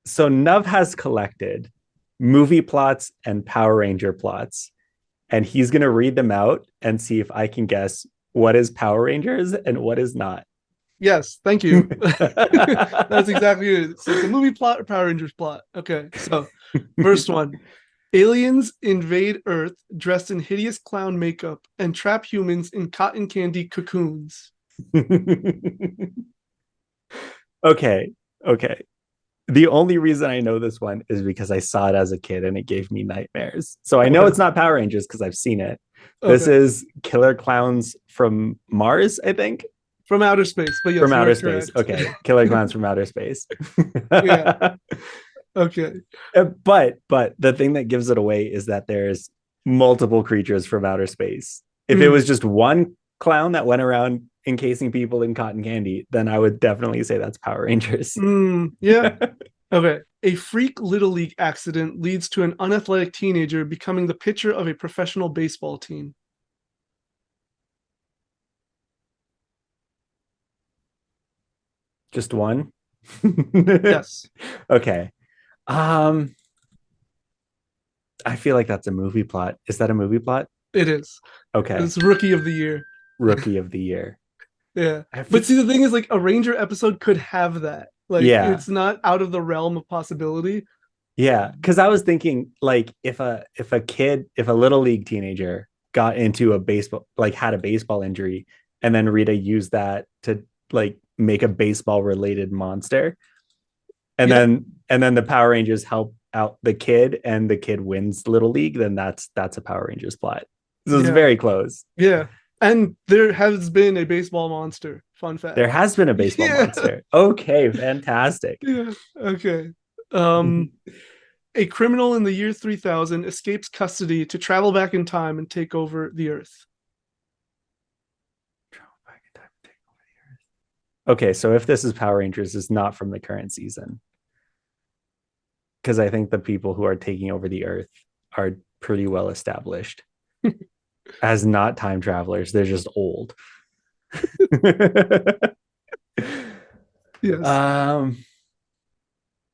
So Nuv has collected movie plots and Power Ranger plots, and he's going to read them out and see if I can guess what is Power Rangers and what is not. Yes, thank you. That's exactly it. So it's a movie plot or Power Rangers plot. Okay, so first one. Aliens invade Earth dressed in hideous clown makeup and trap humans in cotton candy cocoons. Okay. Okay. The only reason I know this one is because I saw it as a kid and it gave me nightmares. So I know Okay. it's not Power Rangers because I've seen it. This Okay. is Killer Clowns from Mars, I think. From outer space, but From yes, you are outer space. correct. Okay. Killer Clowns from outer space. Yeah. Okay. But the thing that gives it away is that there's multiple creatures from outer space. If it was Mm, just one clown that went around encasing people in cotton candy, then I would definitely say that's Power Rangers. yeah. Okay. A freak little league accident leads to an unathletic teenager becoming the pitcher of a professional baseball team. Just one. Yes, Okay. Um, I feel like that's a movie plot. Is that a movie plot? it is. Okay. It's rookie of the year. Rookie of the year. Yeah. I But feel, see, the thing is, like, a Ranger episode could have that. Like, yeah. it's not out of the realm of possibility. Yeah. Cause I was thinking like if a little league teenager got into a baseball, like had a baseball injury, and then Rita used that to like make a baseball related monster, Yeah. and then the Power Rangers help out the kid and the kid wins little league, then that's a Power Rangers plot. So it's Yeah. very close. Yeah. And there has been a baseball monster. Fun There fact. has been a baseball Yeah. monster. Okay, fantastic. Yeah. Okay. Um, a criminal in the year 3000 escapes custody to travel back in time and take over the Earth. Okay, so if this is Power Rangers, it's not from the current season because I think the people who are taking over the Earth are pretty well established as not time travelers. They're just old. Yes. um,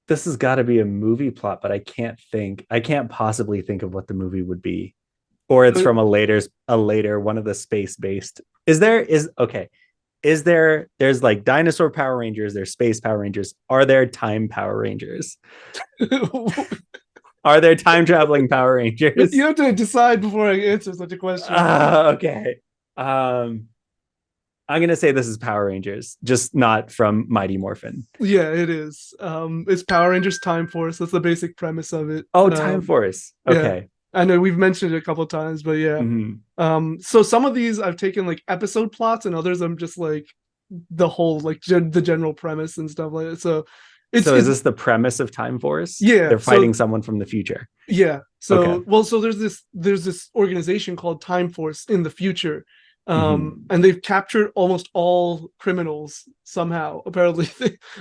this has got to be a movie plot, but I can't possibly think of what the movie would be. Or it's Uh, from a later one of the space based. Is there is okay. Is there's like dinosaur Power Rangers, there's space Power Rangers. Are there time Power Rangers? Are there time traveling Power Rangers? you have to decide before I answer such a question. Okay. Um, I'm gonna say this is Power Rangers, just not from Mighty Morphin. Yeah, it is. It's Power Rangers Time Force. That's the basic premise of it. Oh, Time Force. Yeah. Okay. I know we've mentioned it a couple of times, but yeah. Mhm. So some of these I've taken like episode plots, and others I'm just like the whole like the general premise and stuff like that. So So is it's this the premise of Time Force? yeah. They're fighting someone from the future. Yeah. Okay. So there's this organization called Time Force in the future. Mhm. And they've captured almost all criminals somehow. Apparently,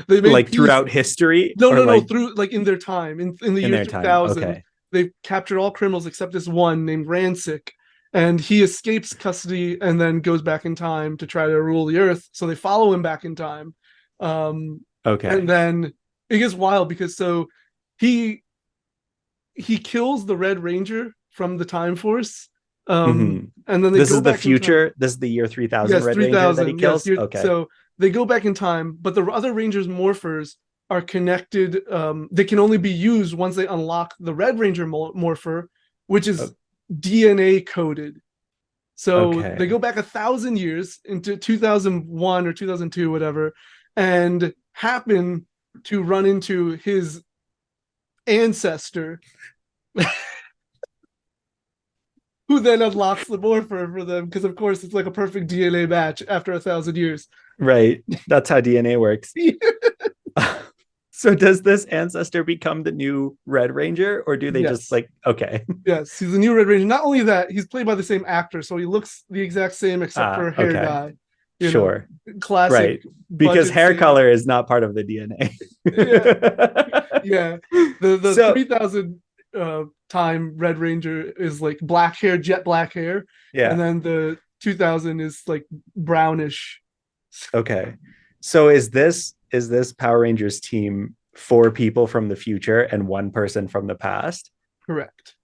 they made Like peace. throughout history No, or no, no. like Through like in their time, in the in year their time? 3000, Okay. they've captured all criminals except this one named Rancic, and he escapes custody and then goes back in time to try to rule the Earth. So they follow him back in time, um, and Okay. then it gets wild because he he kills the Red Ranger from the Time Force, Hmm. and then they This go is the back in time. future. This is the year 3000 Yes, Red Ranger that he 3000. Yes, kills. you're Okay. so they go back in time, but the other Rangers morphers are connected. They can only be used once they unlock the Red Ranger morpher, which is DNA coded. So they Okay. go back 1,000 years into 2001 or 2002, whatever, and happen to run into his ancestor, who then unlocks the morpher for them because, of course, it's like a perfect DNA match after 1,000 years. Right. That's how DNA works. So does this ancestor become the new Red Ranger or do they just Yes. like okay. Yes, he's the new Red Ranger. Not only that, he's played by the same actor, so he looks the exact same except for hair Okay. dye. You know, Sure. classic Right. Because budget hair scene. color is not part of the Yeah, DNA. yeah. The So 3000 time Red Ranger is like black hair, jet black hair, and yeah. then the 2000 is like brownish. Okay. So is this Power Rangers team 4 people from the future and 1 person from the past. Correct.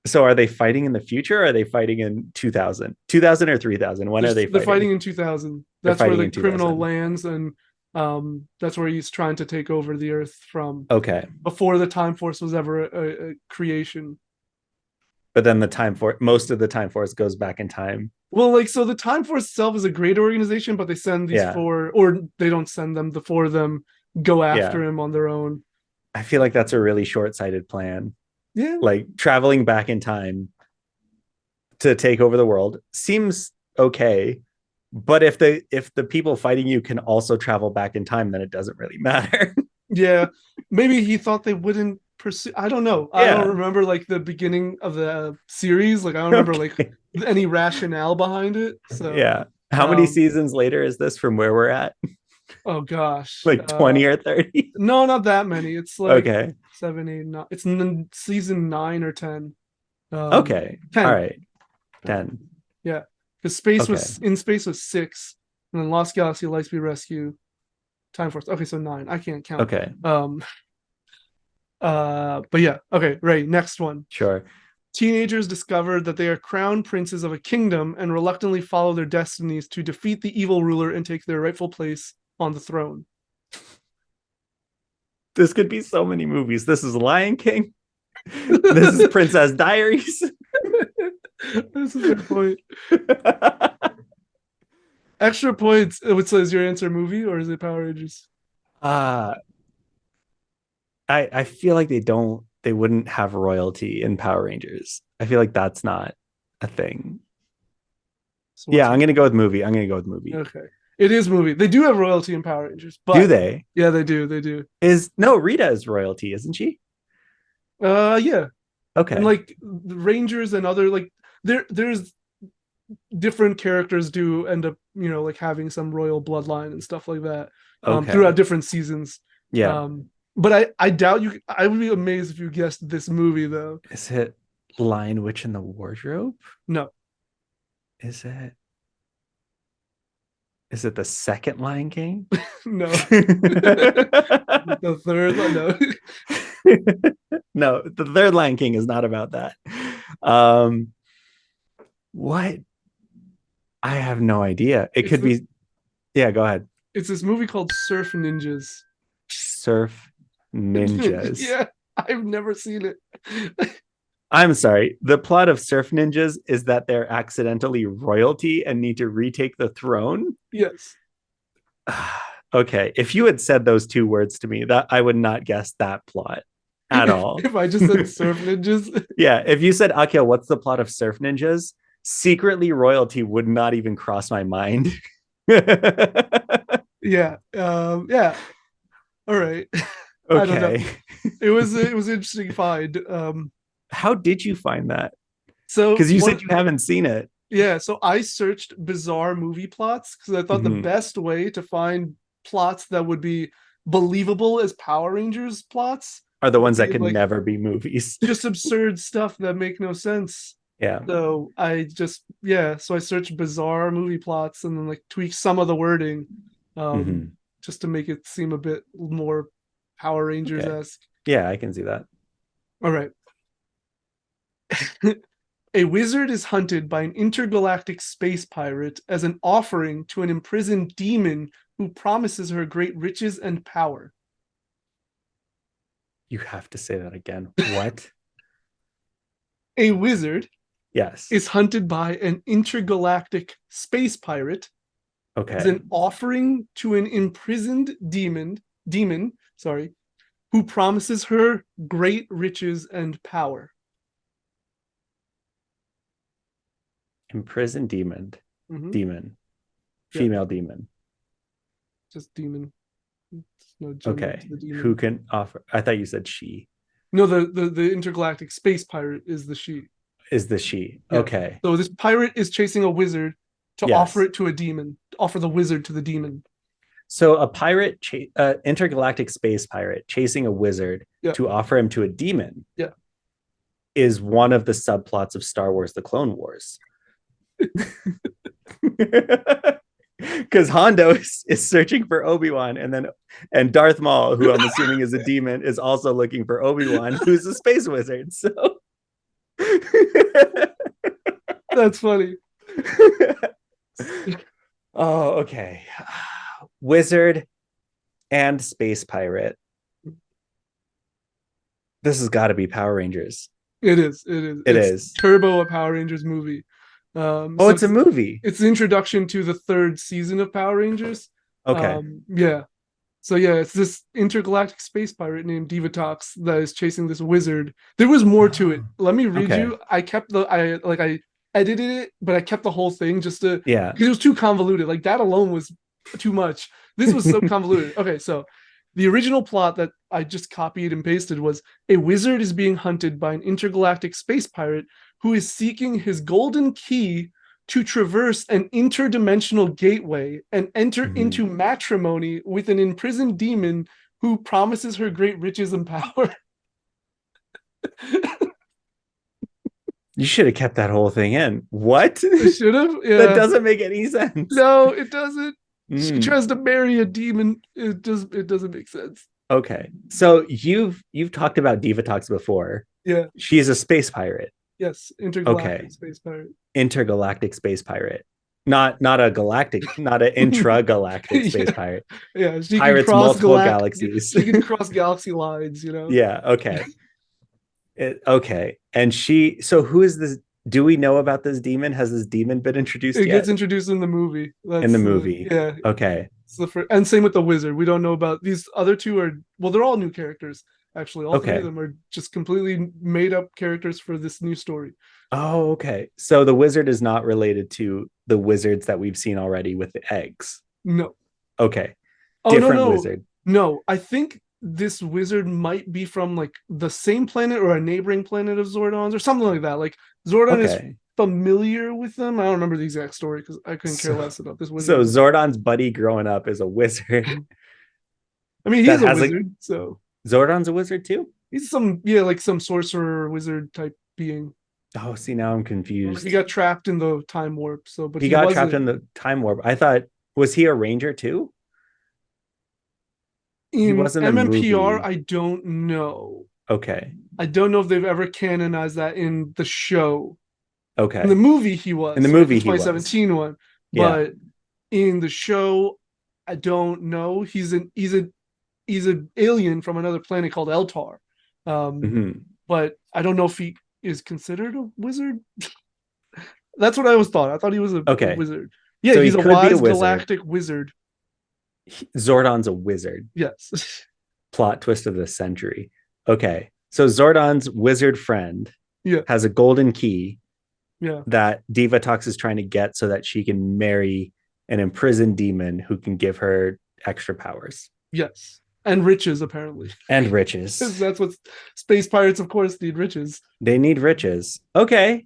So are they fighting in the future, or are they fighting in 2000 or 3000? When are they They're fighting fighting? in 2000. They're That's where fighting the in criminal 2000. lands, and that's where he's trying to take over the Earth from Okay. before the Time Force was ever a creation. But then most of the Time Force goes back in time. Well, like, so the Time Force itself is a great organization, but they send these Yeah. 4, or they don't send them. The 4 of them go after Yeah. him on their own. I feel like that's a really short-sighted plan. Yeah, Like traveling back in time to take over the world seems okay, but if the people fighting you can also travel back in time, then it doesn't really matter. yeah. Maybe he thought they wouldn't pursue. I don't know. I don't Yeah. remember like the beginning of the series. Like I don't remember like Okay. any rationale behind it. So, Yeah. How many um, seasons later is this from where we're at? oh gosh, Like 20 or 30? no, not that many. It's like Okay. 7, 8, 9. It's season 9 or 10. Okay. All 10. right. 10. Yeah, because Okay. space was 6, and then Lost Galaxy, Lightspeed Rescue, Time Force. Okay, so 9. I can't count. Okay. But yeah. Okay, right. Next one. Sure. Teenagers discover that they are crown princes of a kingdom and reluctantly follow their destinies to defeat the evil ruler and take their rightful place on the throne. This could be so many movies. This is Lion King. This is Princess Diaries. This is a point. Extra points. So is your answer movie or is it Power Rangers? uh I feel like they wouldn't have royalty in Power Rangers. I feel like that's not a thing. So Yeah, I'm gonna go with movie. I'm gonna go with movie. okay. It is movie. They do have royalty in Power Rangers, but Do they? yeah, they do. They do. Is no Rita is royalty, isn't she? Yeah. And Okay. like the Rangers and other like there's different characters do end up, like having some royal bloodline and stuff like that throughout Okay. different seasons. Yeah. Um, but I doubt you. I would be amazed if you guessed this movie though. Is it Lion Witch in the Wardrobe? No, Is it? Is it the second Lion King? no, the third one. No, No, the third Lion King is not about that. Um, what? I have no idea. It it's could this, be. Yeah, go ahead. it's this movie called Surf Ninjas. Surf Ninjas. Yeah, I've never seen it. I'm sorry. The plot of Surf Ninjas is that they're accidentally royalty and need to retake the throne. Yes. Okay, if you had said those 2 words to me, that I would not guess that plot at all. If I just said Surf Ninjas. Yeah, if you said, Akil, what's the plot of Surf Ninjas? Secretly royalty would not even cross my mind. Yeah. Yeah. All right. I don't know. Okay. It was an interesting find. How did you find that? So Because you said you haven't seen it. yeah, so I searched bizarre movie plots because I thought the best way to find plots that would be believable as Power Rangers plots Are the would ones that be could like never be movies. just absurd stuff that make no sense. Yeah. So so I searched bizarre movie plots and then like tweak some of the wording, Mhm. just to make it seem a bit more Power Rangers esque. Yeah, I can see that. All right. A wizard is hunted by an intergalactic space pirate as an offering to an imprisoned demon who promises her great riches and power. You have to say that again. What? A wizard Yes. is hunted by an intergalactic space pirate as Okay. an offering to an imprisoned demon, who promises her great riches and power. Imprisoned demon. Mhm. Demon. Yeah. Female demon. Just demon. There's no gender Okay. to the demon. Who can offer? I thought you said she. No, the intergalactic space pirate is the she. Is the she? Yeah. Okay. So this pirate is chasing a wizard to Yes. offer it to a demon, to offer the wizard to the demon. So a pirate, intergalactic space pirate, chasing a wizard Yeah. to offer him to a demon. Yeah. Is one of the subplots of Star Wars: The Clone Wars. because Hondo is searching for Obi-Wan, and Darth Maul, who I'm assuming is a demon, is also looking for Obi-Wan, who's a space wizard. So That's funny. oh, okay. Wizard and space pirate. This has got to be Power Rangers. It is. It is. It It's is. Turbo, a Power Rangers movie. Oh, So it's a movie. it's the introduction to the third season of Power Rangers. Okay. Yeah. So yeah, it's this intergalactic space pirate named Divatox that is chasing this wizard. There was more to it. Let me read Okay. you. I edited it, but I kept the whole thing just to Yeah. because it was too convoluted. Like that alone was too much. This was so convoluted. Okay, so the original plot that I just copied and pasted was a wizard is being hunted by an intergalactic space pirate who is seeking his golden key to traverse an interdimensional gateway and enter into matrimony with an imprisoned demon who promises her great riches and power. You should have kept that whole thing in. What? I should have. Yeah. That doesn't make any sense. No, it doesn't. She Mm. tries to marry a demon. It doesn't make sense. Okay. So you've talked about Divatox before. Yeah. She's a space pirate. Yes. Intergalactic Okay. space pirate. Intergalactic space pirate. Not a galactic, not an intragalactic space Yeah. pirate. Yeah. She Pirates can cross multiple galaxies. She can cross galaxy lines, you know? Yeah, okay. Okay. And so who is this? Do we know about this demon? Has this demon been introduced It yet? gets introduced in the movie. In the movie. Yeah. Okay. And same with the wizard. We don't know about these other two they're all new characters. Actually, all three Okay. of them are just completely made up characters for this new story. Oh, okay. So the wizard is not related to the wizards that we've seen already with the eggs. No. Okay. Oh, Different no. wizard. No, I think this wizard might be from like the same planet or a neighboring planet of Zordon's or something like that. Like Zordon is Okay. familiar with them. I don't remember the exact story because I couldn't care less about this So wizard. Zordon's buddy growing up is a wizard. I mean, that he's a has a- wizard, so Zordon's a wizard too? he's some sorcerer wizard type being. Oh, see, now I'm confused. He got trapped in the time warp, but he got trapped in the time warp. I thought, was he a ranger too? He in wasn't a MMPR. movie. I don't know. Okay. I don't know if they've ever canonized that in the show. Okay. In the movie, he was. In the movie, the 2017 one. Yeah. But in the show, I don't know. He's an alien from another planet called Eltar. Mhm. But I don't know if he is considered a wizard. That's what I always thought. I thought he was a wizard. Yeah, So he he's a could be a wise wizard. galactic wizard. Zordon's a wizard. Yes. Plot twist of the century. Okay. So Zordon's wizard friend Yeah. has a golden key Yeah. that Divatox is trying to get so that she can marry an imprisoned demon who can give her extra powers. Yes. And riches, apparently. And riches. That's what space pirates, of course, need riches. They need riches. Okay.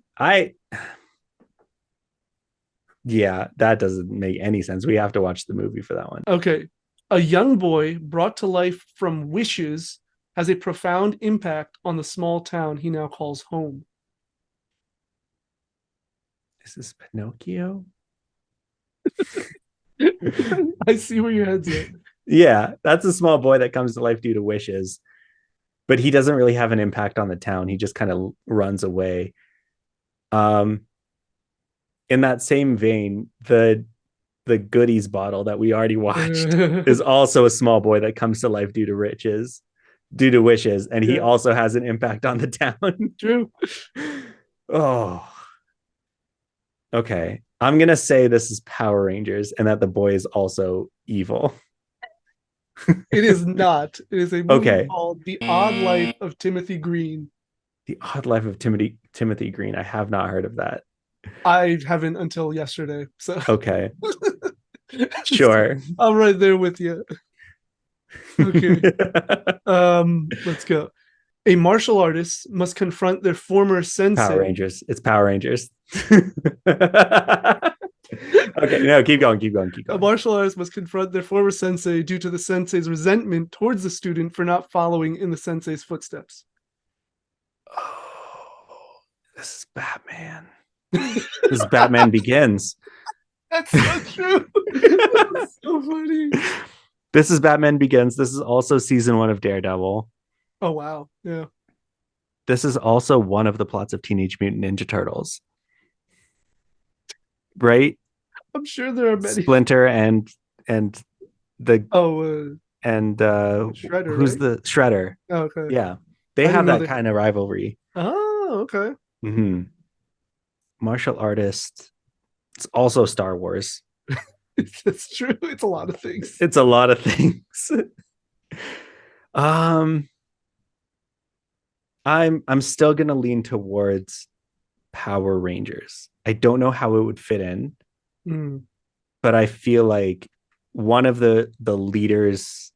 Yeah, that doesn't make any sense. We have to watch the movie for that one. Okay. A young boy brought to life from wishes has a profound impact on the small town he now calls home. Is this Pinocchio? I see where your head's at. Yeah, that's a small boy that comes to life due to wishes, but he doesn't really have an impact on the town. He just kind of runs away. In that same vein, the goodies bottle that we already watched is also a small boy that comes to life due to wishes, and he also has an impact on the town. True. Oh. Okay. I'm gonna say this is Power Rangers and that the boy is also evil. It is not. It is a movie called The Odd Life of Timothy Green. The Odd Life of Timothy Green. I have not heard of that. I haven't until yesterday. So okay. Sure. I'm right there with you. Okay. Let's go. A martial artist must confront their former sensei. Power Rangers. It's Power Rangers. Okay, no, keep going. A martial artist must confront their former sensei due to the sensei's resentment towards the student for not following in the sensei's footsteps. Oh, this is Batman. This is Batman Begins. That's so true. That's so funny. This is Batman Begins. This is also season 1 of Daredevil. Oh wow. Yeah. This is also one of the plots of Teenage Mutant Ninja Turtles. Right? I'm sure there are many. Splinter and the Oh, and Shredder, who's right? the Shredder? Oh, okay. Yeah. They I didn't have know that they. kind of rivalry. Oh, okay. Hmm. Martial artist. It's also Star Wars. It's true. It's a lot of things. It's a lot of things. um I'm still gonna lean towards Power Rangers. I don't know how it would fit in, Mm. but I feel like one of the leaders,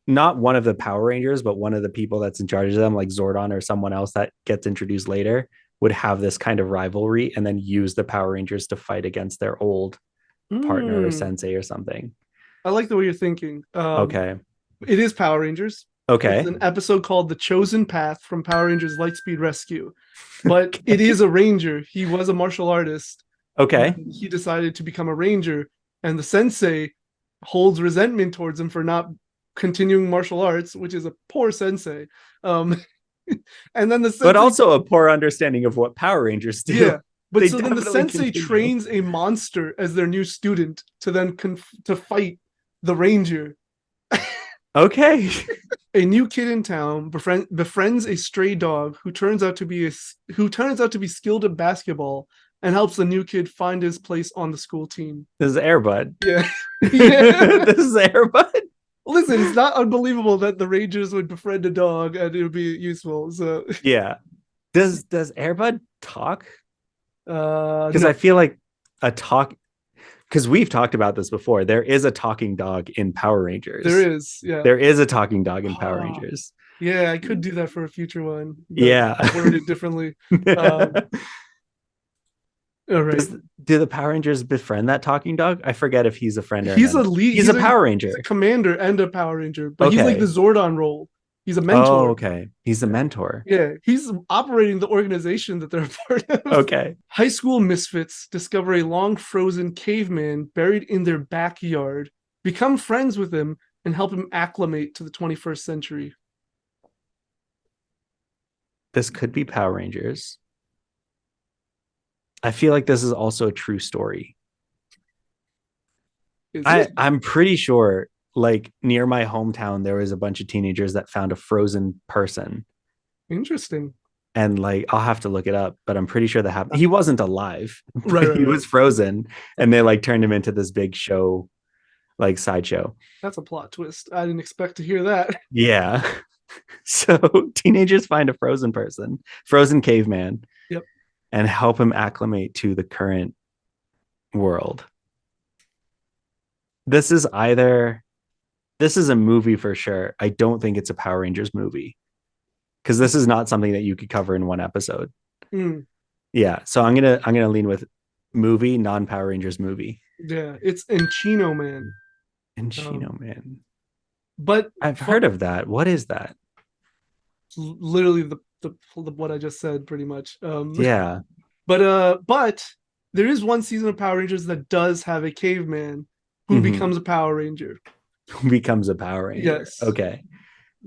not one of the Power Rangers, but one of the people that's in charge of them, like Zordon or someone else that gets introduced later, would have this kind of rivalry and then use the Power Rangers to fight against their old partner or Mm. sensei or something. I like the way you're thinking. Okay. It is Power Rangers. It's Okay. an episode called "The Chosen Path" from Power Rangers Lightspeed Rescue, but it is a ranger. He was a martial artist. Okay. And he decided to become a ranger, and the sensei holds resentment towards him for not continuing martial arts, which is a poor sensei. Um, and then the sensei, But also a poor understanding of what Power Rangers do. yeah. But They so then the definitely sensei continue. trains a monster as their new student to then to fight the ranger. Okay. A new kid in town befriends a stray dog who turns out to be skilled at basketball and helps the new kid find his place on the school team. This is Airbud. Yeah. Yeah. This is Airbud. Listen, it's not unbelievable that the Rangers would befriend a dog and it would be useful. So Yeah. Does Airbud talk? Because no, I feel like a talk, because we've talked about this before. There is a talking dog in Power Rangers. there is. Yeah. There is a talking dog in Power Oh, Rangers. yeah, I could do that for a future one. But Yeah. I word it differently. All right. Do the Power Rangers befriend that talking dog? I forget if he's a friend or He's an a enemy. lead. He's a Power Ranger. He's a commander and a Power Ranger, but he's like Okay. the Zordon role. He's a Oh, mentor. okay. He's a mentor. Yeah, he's operating the organization that they're a part of. Okay. High school misfits discover a long frozen caveman buried in their backyard, become friends with him, and help him acclimate to the 21st century. This could be Power Rangers. I feel like this is also a true story. I'm pretty sure, like near my hometown, there was a bunch of teenagers that found a frozen person. Interesting. And like, I'll have to look it up, but I'm pretty sure that happened. He wasn't alive, Right, he was frozen, and they like turned him into this big show, like sideshow. That's a plot twist. I didn't expect to hear that. Yeah. So teenagers find a frozen person, frozen caveman, Yep. and help him acclimate to the current world. This is a movie for sure. I don't think it's a Power Rangers movie, because this is not something that you could cover in one episode. Mm. Yeah, so I'm gonna lean with movie, non-Power Rangers movie. Yeah, it's Encino Man. Encino Man. But I've heard of that. What is that? literally the what I just said, pretty much. Yeah. But there is one season of Power Rangers that does have a caveman who becomes a Power Ranger. Who becomes a Power Ranger? Yes. Okay.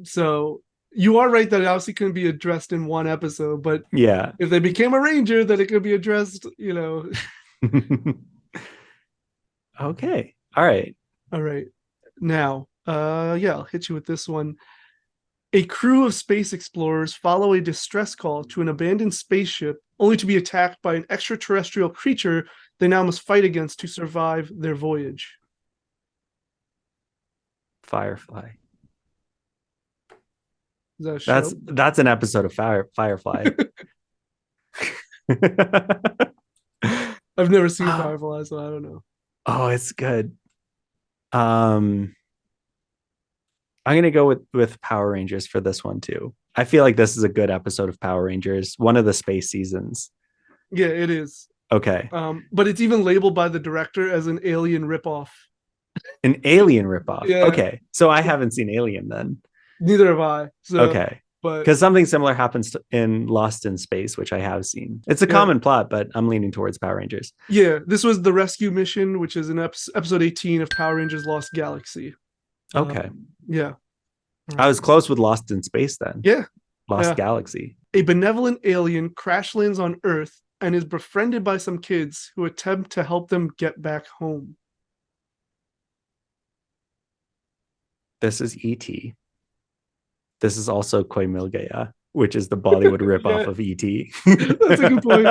So you are right that it obviously couldn't be addressed in one episode, but yeah, if they became a Ranger, then it could be addressed, Okay. All right. All right. Now, yeah, I'll hit you with this one. A crew of space explorers follow a distress call to an abandoned spaceship, only to be attacked by an extraterrestrial creature they now must fight against to survive their voyage. Firefly. Is that a show? That's an episode of Firefly. I've never seen Firefly, so I don't know. Oh, it's good. I'm gonna go with Power Rangers for this one too. I feel like this is a good episode of Power Rangers, one of the space seasons. Yeah, it is. Okay. But it's even labeled by the director as an Alien ripoff. An Alien ripoff. Yeah. Okay, so I haven't seen Alien then. Neither have I. So Okay. But Because something similar happens in Lost in Space, which I have seen. It's a yeah, common plot, but I'm leaning towards Power Rangers. yeah, this was the rescue mission, which is in episode 18 of Power Rangers Lost Galaxy. Okay. Yeah. All I right. was close with Lost in Space then. Yeah. Lost Yeah. Galaxy. A benevolent alien crash lands on Earth and is befriended by some kids who attempt to help them get back home. This is E.T. This is also Koi Mil Gaya, which is the Bollywood ripoff Yeah, of E.T. that's a good point.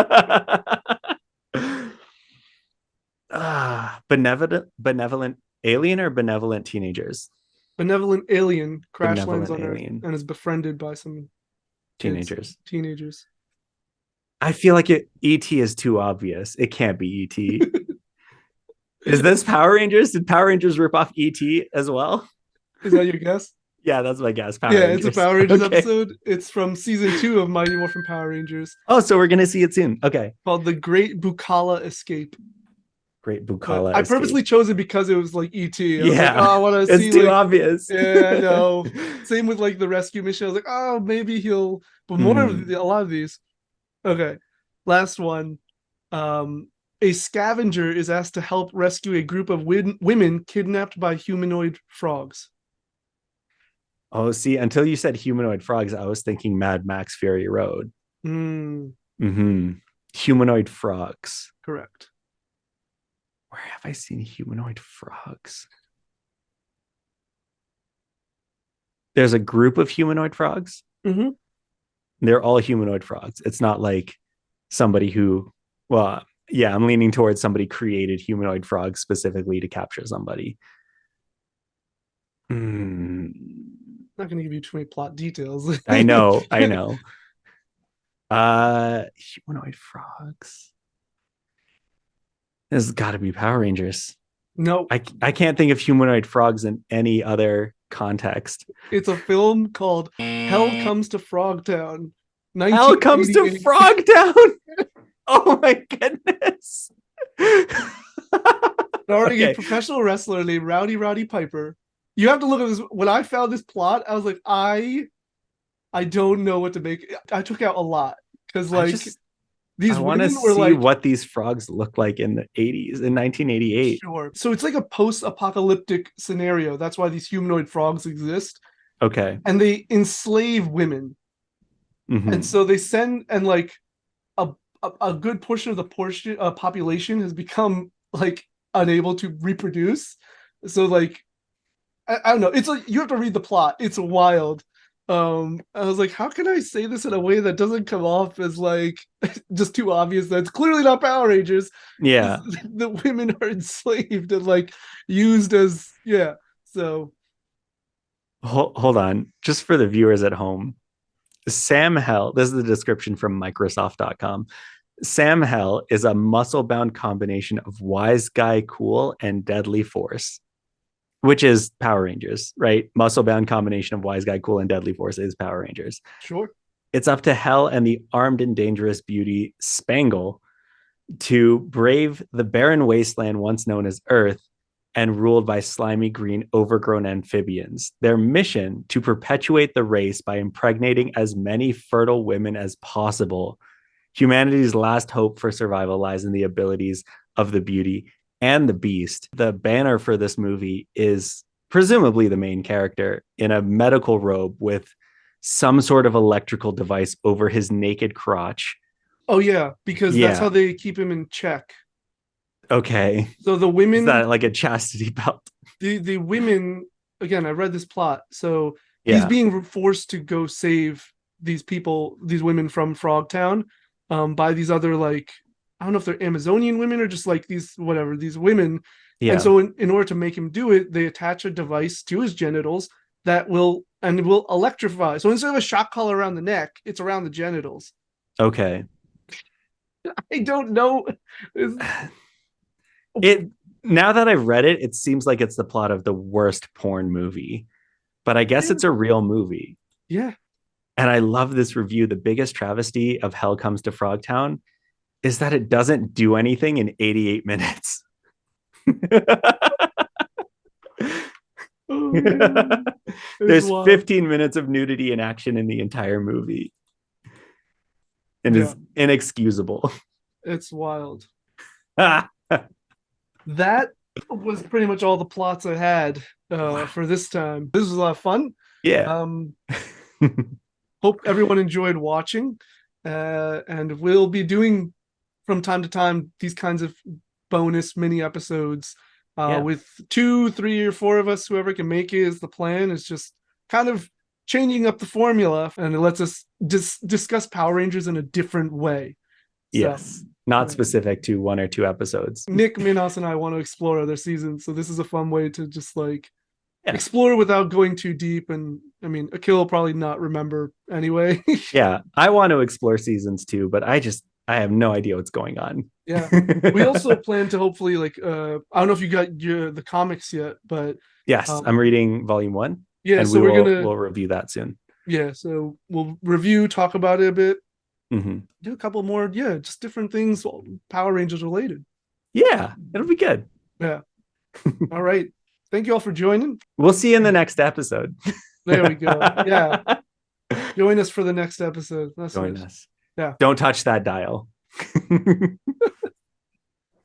Benevolent alien or benevolent teenagers? Benevolent alien crash lands Benevolent on Earth alien and is befriended by some kids, teenagers. teenagers. I feel like ET is too obvious. It can't be ET. Is this Power Rangers? Did Power Rangers rip off ET as well? Is that your guess? Yeah, that's my guess. Power Yeah, Rangers. it's a Power Rangers Okay. episode. It's from season 2 of Mighty Morphin Power Rangers. Oh, so we're gonna see it soon. Okay. Called The Great Bukala Escape. Great But Bukala. I purposely chose it because it was like ET. I was Yeah. like, oh, I want to it's see too like, obvious. yeah, I know. Same with like the rescue mission. I was like, oh, maybe he'll. But more of a lot of these. Okay, last one. A scavenger is asked to help rescue a group of women kidnapped by humanoid frogs. Oh, see, until you said humanoid frogs, I was thinking Mad Max Fury Road. Hmm. Humanoid frogs. Correct. Where have I seen humanoid frogs? There's a group of humanoid frogs. Mm-hmm. They're all humanoid frogs. It's not like somebody who, well, yeah, I'm leaning towards somebody created humanoid frogs specifically to capture somebody. Not going to give you too many plot details. I know. Humanoid frogs. This has got to be Power Rangers. No, I can't think of humanoid frogs in any other context. it's a film called Hell Comes to Frogtown. Hell Comes to 1988. Frogtown. Oh my goodness. Starring Okay. a professional wrestler named Roddy Piper. You have to look at this. When I found this plot, I was like, I don't know what to make. I took out a lot because like these I want to women were see like, what these frogs look like in the 80s, in 1988. sure. So it's like a post-apocalyptic scenario. That's why these humanoid frogs exist, Okay. and they enslave women. Mhm. And so they send, and like a good portion of the population has become like unable to reproduce. So like I don't know. It's like you have to read the plot. It's wild. I was like, how can I say this in a way that doesn't come off as like just too obvious that it's clearly not Power Rangers? Yeah. The women are enslaved and like used as So Hold on. Just for the viewers at home. Sam Hell, this is the description from Microsoft.com. Sam Hell is a muscle bound combination of Wise Guy Cool and Deadly Force, which is Power Rangers, right? Muscle bound combination of Wise Guy Cool and Deadly Force is Power Rangers. sure. It's up to Hell and the armed and dangerous beauty Spangle to brave the barren wasteland once known as Earth and ruled by slimy green overgrown amphibians. Their mission to perpetuate the race by impregnating as many fertile women as possible. Humanity's last hope for survival lies in the abilities of the beauty and the beast. The banner for this movie is presumably the main character in a medical robe with some sort of electrical device over his naked crotch. Oh yeah, because that's how they keep him in check. Okay. So the women, Is that like a chastity belt? the women, again, I read this plot. So he's being forced to go save these people, these women from Frogtown, by these other like, I don't know if they're Amazonian women or just like these women. Yeah. And so in order to make him do it, they attach a device to his genitals that will electrify. So instead of a shock collar around the neck, it's around the genitals. Okay. I don't know. It now that I've read it, it seems like it's the plot of the worst porn movie, but I guess it's a real movie. Yeah. And I love this review. The biggest travesty of Hell Comes to Frogtown is that it doesn't do anything in 88 minutes. Oh, man. It's There's wild. 15 minutes of nudity and action in the entire movie and Yeah, is inexcusable. it's wild. Wow. That was pretty much all the plots I had for this time. This was a lot of fun. Yeah. Um, hope everyone enjoyed watching. And we'll be doing from time to time these kinds of bonus mini episodes Yeah. with 2, 3, or 4 of us, whoever can make it is the plan. Is just kind of changing up the formula, and it lets us discuss Power Rangers in a different way. So, Yes. Not specific to 1 or 2 episodes. Nick, Minos, and I want to explore other seasons, so this is a fun way to just like Yeah. explore without going too deep. And I mean, Akil will probably not remember anyway. Yeah. I want to explore seasons 2, but I have no idea what's going on. Yeah. We also plan to hopefully like I don't know if you got the comics yet, but Yes, I'm reading volume 1. Yeah, and so we'll review that soon. Yeah, so we'll review, talk about it a bit, Mm-hmm. do a couple more, just different things, Power Rangers related. Yeah, it'll be good. Yeah. All right. Thank you all for joining. We'll see you in the next episode. There we go. Yeah. Join us for the next episode. That's Join nice. us. Yeah. Don't touch that dial.